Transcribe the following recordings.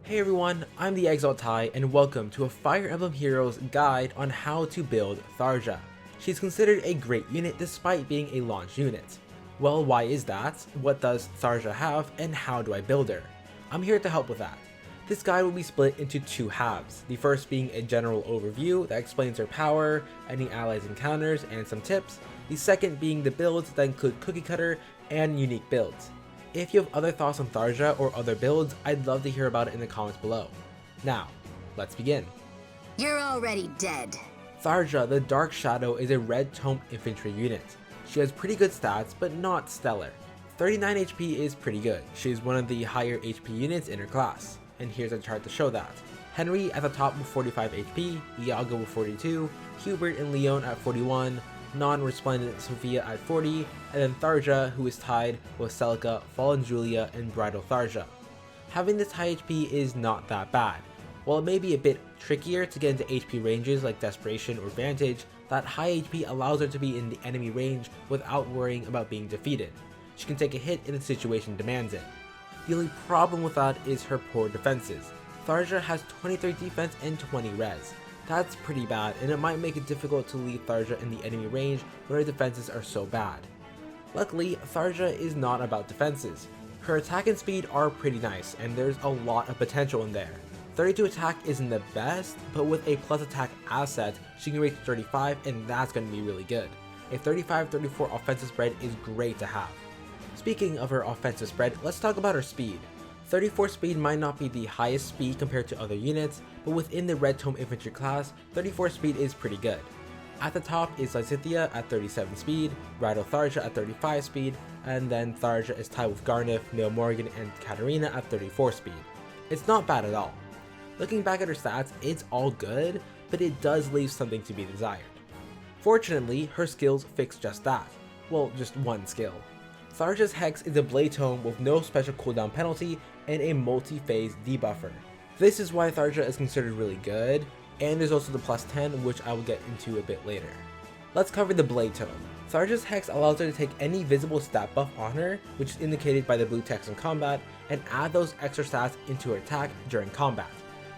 Hey everyone, I'm the Exalt Tai and welcome to a Fire Emblem Heroes guide on how to build Tharja. She's considered a great unit despite being a launch unit. Well, why is that? What does Tharja have and how do I build her? I'm here to help with that. This guide will be split into two halves, the first being a general overview that explains her power, any allies encounters, and some tips, the second being the builds that include cookie cutter and unique builds. If you have other thoughts on Tharja or other builds, I'd love to hear about it in the comments below. Now, let's begin. You're already dead. Tharja, the Dark Shadow, is a red tome infantry unit. She has pretty good stats, but not stellar. 39 HP is pretty good. She is one of the higher HP units in her class, and here's a chart to show that. Henry at the top with 45 HP, Iago with 42, Hubert and Leon at 41, non-resplendent Sophia at 40, and then Tharja, who is tied with Celica, Fallen Julia, and Bridal Tharja. Having this high HP is not that bad. While it may be a bit trickier to get into HP ranges like Desperation or Vantage, that high HP allows her to be in the enemy range without worrying about being defeated. She can take a hit if the situation demands it. The only problem with that is her poor defenses. Tharja has 23 defense and 20 res. That's pretty bad, and it might make it difficult to leave Tharja in the enemy range when her defenses are so bad. Luckily, Tharja is not about defenses. Her attack and speed are pretty nice, and there's a lot of potential in there. 32 attack isn't the best, but with a plus attack asset, she can reach 35, and that's going to be really good. A 35-34 offensive spread is great to have. Speaking of her offensive spread, let's talk about her speed. 34 speed might not be the highest speed compared to other units, but within the Red Tome Infantry class, 34 speed is pretty good. At the top is Lysithea at 37 speed, Bridal Tharja at 35 speed, and then Tharja is tied with Garnith, Mil Morgan, and Katarina at 34 speed. It's not bad at all. Looking back at her stats, it's all good, but it does leave something to be desired. Fortunately, her skills fix just that. Well, just one skill. Tharja's Hex is a Blade Tome with no special cooldown penalty and a multi-phase debuffer. This is why Tharja is considered really good, and there's also the plus 10, which I will get into a bit later. Let's cover the Blade Tome. Tharja's Hex allows her to take any visible stat buff on her, which is indicated by the blue text in combat, and add those extra stats into her attack during combat.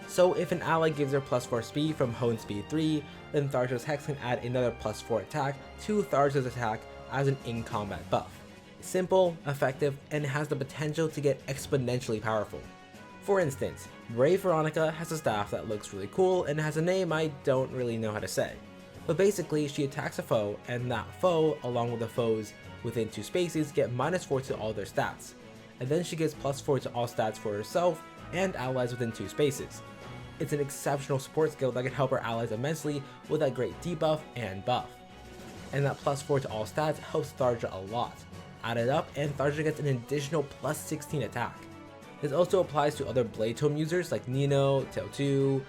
So if an ally gives her plus 4 speed from Hone Speed 3, then Tharja's Hex can add another plus 4 attack to Tharja's attack as an in-combat buff. Simple, effective, and has the potential to get exponentially powerful. For instance, Brave Veronica has a staff that looks really cool and has a name I don't really know how to say. But basically, she attacks a foe, and that foe, along with the foes within 2 spaces, get -4 to all their stats. And then she gets +4 to all stats for herself and allies within 2 spaces. It's an exceptional support skill that can help her allies immensely with that great debuff and buff. And that +4 to all stats helps Tharja a lot. Add it up and Tharja gets an additional +16 attack. This also applies to other Blade Tome users like Nino, Tail2,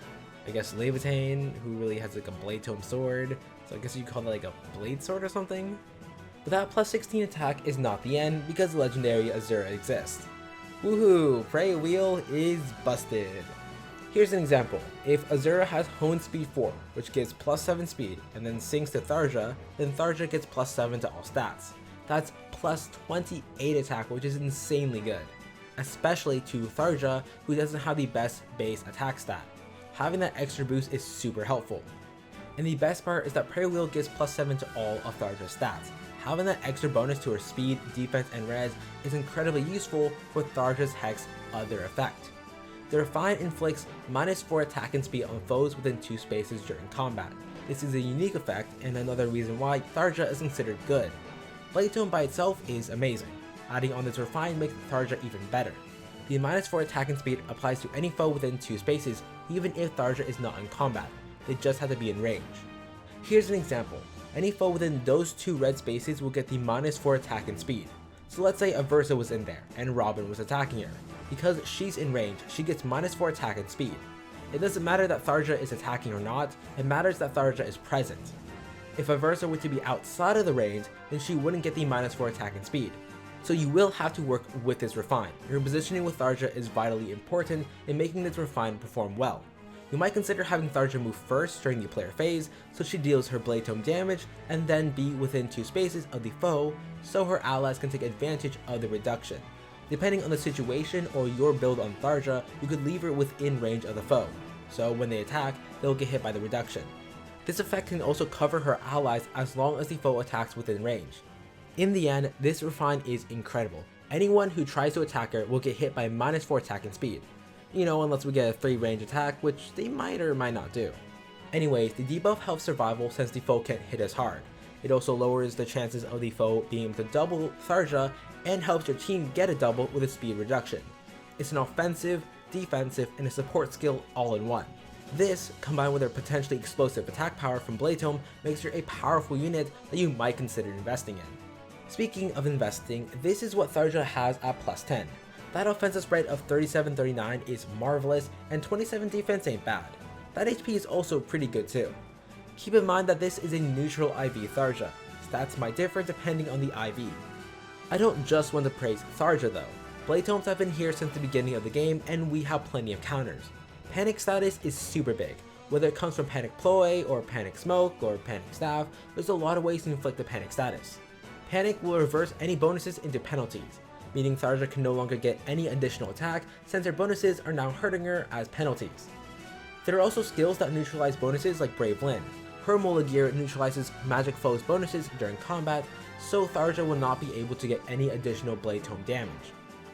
I guess Levitane, who really has like a Blade Tome sword, so I guess you call it like a Blade Sword or something. But that +16 attack is not the end because legendary Azura exists. Woohoo, Prey Wheel is busted. Here's an example. If Azura has Hone Speed 4, which gives +7 speed, and then sinks to Tharja, then Tharja gets +7 to all stats. That's +28 attack, which is insanely good. Especially to Tharja, who doesn't have the best base attack stat. Having that extra boost is super helpful. And the best part is that Prayer Wheel gives +7 to all of Tharja's stats. Having that extra bonus to her speed, defense, and res is incredibly useful for Tharja's Hex other effect. The Refine inflicts -4 attack and speed on foes within 2 spaces during combat. This is a unique effect and another reason why Tharja is considered good. Blade Tome by itself is amazing. Adding on this Refine makes Tharja even better. The -4 attack and speed applies to any foe within 2 spaces, even if Tharja is not in combat. They just have to be in range. Here's an example. Any foe within those 2 red spaces will get the -4 attack and speed. So let's say Aversa was in there, and Robin was attacking her. Because she's in range, she gets -4 attack and speed. It doesn't matter that Tharja is attacking or not, it matters that Tharja is present. If Aversa were to be outside of the range, then she wouldn't get the -4 attack and speed. So you will have to work with this Refine. Your positioning with Tharja is vitally important in making this Refine perform well. You might consider having Tharja move first during the player phase, so she deals her Blade Tome damage, and then be within 2 spaces of the foe, so her allies can take advantage of the reduction. Depending on the situation or your build on Tharja, you could leave her within range of the foe, so when they attack, they'll get hit by the reduction. This effect can also cover her allies as long as the foe attacks within range. In the end, this refine is incredible. Anyone who tries to attack her will get hit by -4 attack and speed. Unless we get a 3 range attack, which they might or might not do. Anyways, the debuff helps survival since the foe can't hit as hard. It also lowers the chances of the foe being able to double Tharja and helps your team get a double with a speed reduction. It's an offensive, defensive, and a support skill all in one. This, combined with her potentially explosive attack power from Blade Tome, makes her a powerful unit that you might consider investing in. Speaking of investing, this is what Tharja has at +10. That offensive spread of 37-39 is marvelous, and 27 defense ain't bad. That HP is also pretty good too. Keep in mind that this is a neutral IV Tharja. Stats might differ depending on the IV. I don't just want to praise Tharja though. Blade Tomes have been here since the beginning of the game, and we have plenty of counters. Panic status is super big. Whether it comes from Panic Ploy, or Panic Smoke, or Panic Staff, there's a lot of ways to inflict the Panic status. Panic will reverse any bonuses into penalties, meaning Tharja can no longer get any additional attack since her bonuses are now hurting her as penalties. There are also skills that neutralize bonuses like Brave Lyn. Her Mola gear neutralizes magic foes bonuses during combat, so Tharja will not be able to get any additional Blade Tome damage.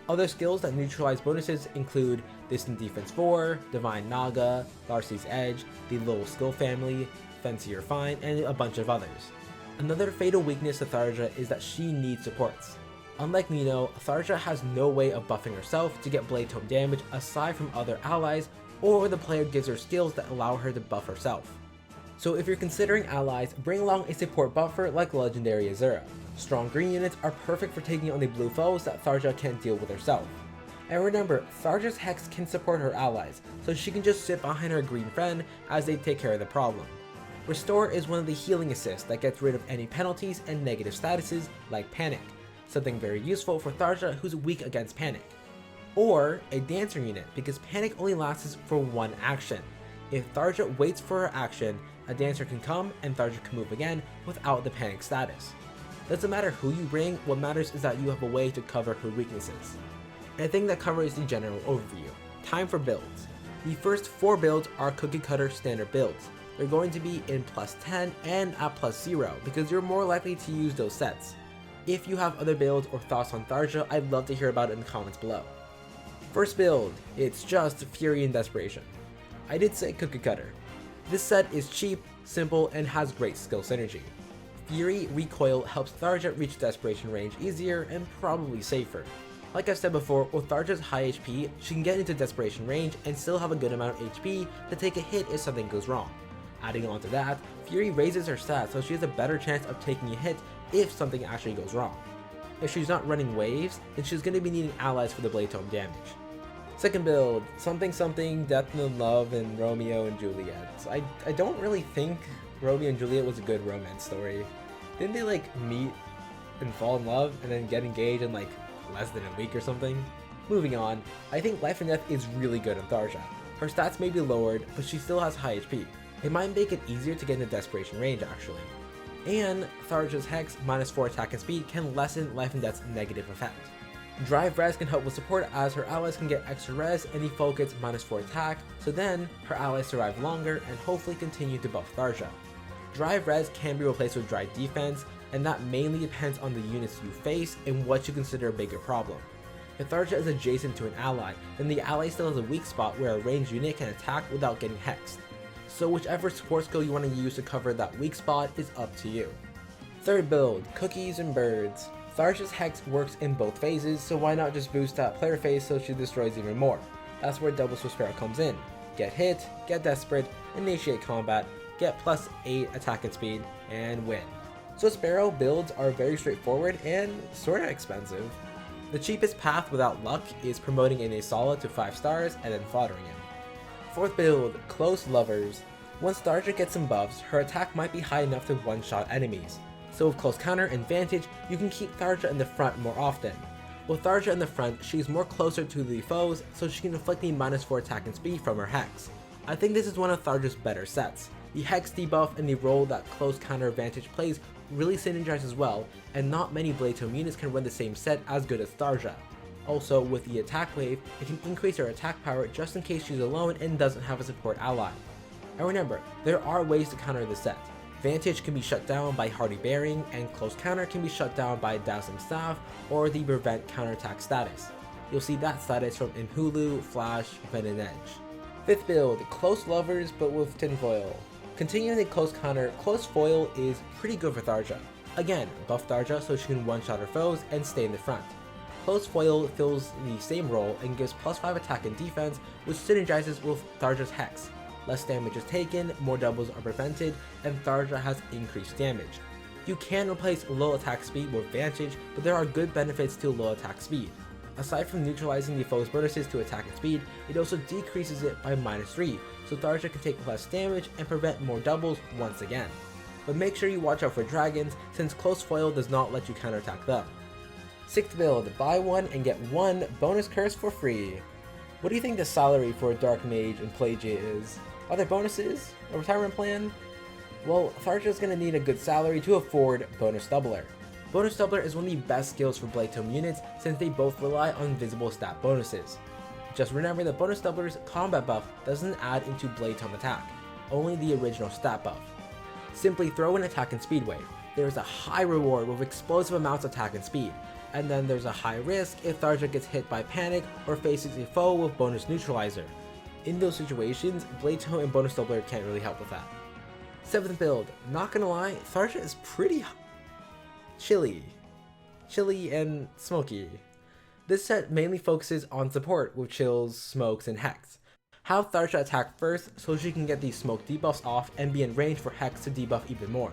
Other skills that neutralize bonuses include Distant Defense 4, Divine Naga, Darcy's Edge, the Little Skill Family, Fancier Fine, and a bunch of others. Another fatal weakness to Tharja is that she needs supports. Unlike Nino, Tharja has no way of buffing herself to get Blade Tome damage aside from other allies, or the player gives her skills that allow her to buff herself. So if you're considering allies, bring along a support buffer like Legendary Azura. Strong green units are perfect for taking on the blue foes that Tharja can't deal with herself. And remember, Tharja's Hex can support her allies, so she can just sit behind her green friend as they take care of the problem. Restore is one of the healing assists that gets rid of any penalties and negative statuses like Panic, something very useful for Tharja who's weak against Panic. Or a Dancer unit, because Panic only lasts for one action. If Tharja waits for her action, a Dancer can come and Tharja can move again without the Panic status. Doesn't matter who you bring, what matters is that you have a way to cover her weaknesses. I think that covers the general overview. Time for builds. The first 4 builds are cookie cutter standard builds. They're going to be in +10 and at +0 because you're more likely to use those sets. If you have other builds or thoughts on Tharja, I'd love to hear about it in the comments below. First build, it's just Fury and Desperation. I did say cookie cutter. This set is cheap, simple, and has great skill synergy. Fury Recoil helps Tharja reach Desperation range easier and probably safer. Like I said before, with Tharja's high HP, she can get into Desperation range and still have a good amount of HP to take a hit if something goes wrong. Adding on to that, Fury raises her stats so she has a better chance of taking a hit if something actually goes wrong. If she's not running waves, then she's going to be needing allies for the Blade Tome damage. Second build, something Death and Love and Romeo and Juliet. I don't really think Romeo and Juliet was a good romance story. Didn't they meet and fall in love and then get engaged in less than a week or something? Moving on, I think Life and Death is really good on Tharja. Her stats may be lowered, but she still has high HP. It might make it easier to get into Desperation range actually. And Tharja's Hex -4 attack and speed can lessen Life and Death's negative effect. Drive Res can help with support as her allies can get extra res and the foe gets -4 attack, so then her allies survive longer and hopefully continue to buff Tharja. Drive Res can be replaced with Drive Defense, and that mainly depends on the units you face and what you consider a bigger problem. If Tharja is adjacent to an ally, then the ally still has a weak spot where a ranged unit can attack without getting hexed. So whichever support skill you want to use to cover that weak spot is up to you. Third build, Cookies and Birds. Tharja's Hex works in both phases, so why not just boost that player phase so she destroys even more? That's where Double Swift Sparrow comes in. Get hit, get desperate, initiate combat, get +8 attack and speed, and win. So Sparrow builds are very straightforward and sorta expensive. The cheapest path without luck is promoting an Asala to 5 stars and then foddering him. Fourth build, Close Lovers. Once Tharja gets some buffs, her attack might be high enough to one-shot enemies. So with Close Counter and Vantage, you can keep Tharja in the front more often. With Tharja in the front, she's more closer to the foes, so she can inflict the -4 attack and speed from her Hex. I think this is one of Tharja's better sets. The Hex debuff and the role that Close Counter Vantage plays really synergize as well, and not many Blade Tome units can run the same set as good as Tharja. Also, with the attack wave, it can increase her attack power just in case she's alone and doesn't have a support ally. And remember, there are ways to counter this set. Vantage can be shut down by Hardy Bearing, and Close Counter can be shut down by Dazzling Staff or the Prevent Counterattack status. You'll see that status from Inhulu, Flash, Venom Edge. 5th build, Close Lovers but with Tinfoil. Continuing the Close Counter, Close Foil is pretty good for Tharja. Again, buff Tharja so she can one-shot her foes and stay in the front. Close Foil fills the same role and gives +5 attack and defense, which synergizes with Tharja's Hex. Less damage is taken, more doubles are prevented, and Tharja has increased damage. You can replace low attack speed with Vantage, but there are good benefits to low attack speed. Aside from neutralizing the foe's bonuses to attack and speed, it also decreases it by -3, so Tharja can take less damage and prevent more doubles once again. But make sure you watch out for dragons, since Close Foil does not let you counterattack them. 6th build, buy one and get one bonus curse for free. What do you think the salary for a Dark Mage and Pelagia is? Are there bonuses? A retirement plan? Well, Tharja is going to need a good salary to afford Bonus Doubler. Bonus Doubler is one of the best skills for Blade Tome units since they both rely on visible stat bonuses. Just remember that Bonus Doubler's combat buff doesn't add into Blade Tome attack, only the original stat buff. Simply throw in attack and speed wave. There is a high reward with explosive amounts of attack and speed, and then there's a high risk if Tharja gets hit by panic or faces a foe with bonus neutralizer. In those situations, Blade Tome and Bonus Doubler can't really help with that. 7th build, not gonna lie, Tharja is pretty chilly and smoky. This set mainly focuses on support with chills, smokes, and Hex. Have Tharja attack first so she can get these smoke debuffs off and be in range for Hex to debuff even more.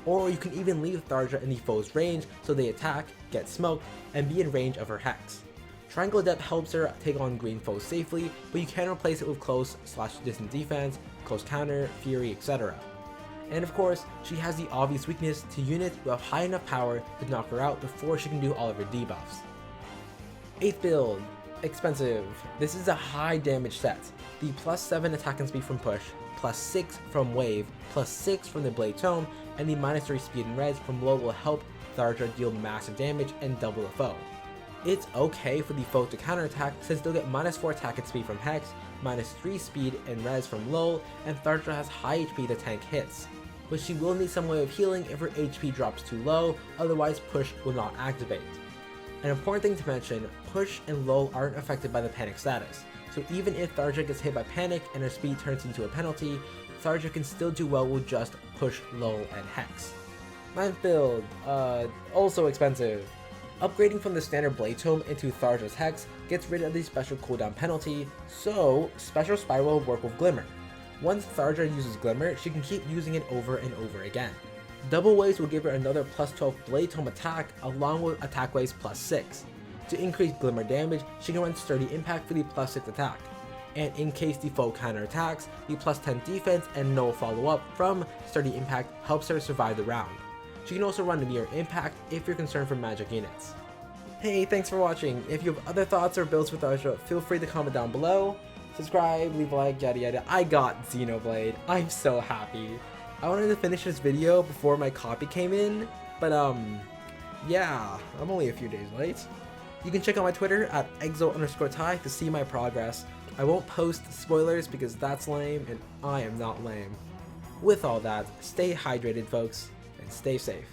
Or you can even leave Tharja in the foe's range so they attack, get smoked, and be in range of her Hex. Triangle Depth helps her take on green foes safely, but you can replace it with close/distant defense, close counter, fury, etc. And of course, she has the obvious weakness to units who have high enough power to knock her out before she can do all of her debuffs. 8th build, expensive. This is a high damage set. The +7 attack and speed from push, +6 from wave, +6 from the Blade Tome, and the -3 speed and res from low will help Tharja deal massive damage and double the foe. It's okay for the foe to counterattack since they'll get -4 attack and speed from Hex, -3 speed and res from Lull, and Tharja has high HP to tank hits. But she will need some way of healing if her HP drops too low, otherwise push will not activate. An important thing to mention, push and Lull aren't affected by the panic status, so even if Tharja gets hit by panic and her speed turns into a penalty, Tharja can still do well with just push, Lull, and Hex. 9th build, also expensive. Upgrading from the standard Blade Tome into Tharja's Hex gets rid of the special cooldown penalty, so Special Spiral will work with Glimmer. Once Tharja uses Glimmer, she can keep using it over and over again. Double Waves will give her another +12 Blade Tome attack along with attack waves +6. To increase Glimmer damage, she can run Sturdy Impact for the +6 attack. And in case the foe counterattacks, the +10 defense and no follow-up from Sturdy Impact helps her survive the round. She can also run Mirror Impact if you're concerned for magic units. Hey, thanks for watching. If you have other thoughts or builds for Tharja, feel free to comment down below. Subscribe, leave a like, yada yada. I got Xenoblade. I'm so happy. I wanted to finish this video before my copy came in, but yeah, I'm only a few days late. You can check out my Twitter at Exalt Tai to see my progress. I won't post spoilers because that's lame, and I am not lame. With all that, stay hydrated, folks, and stay safe.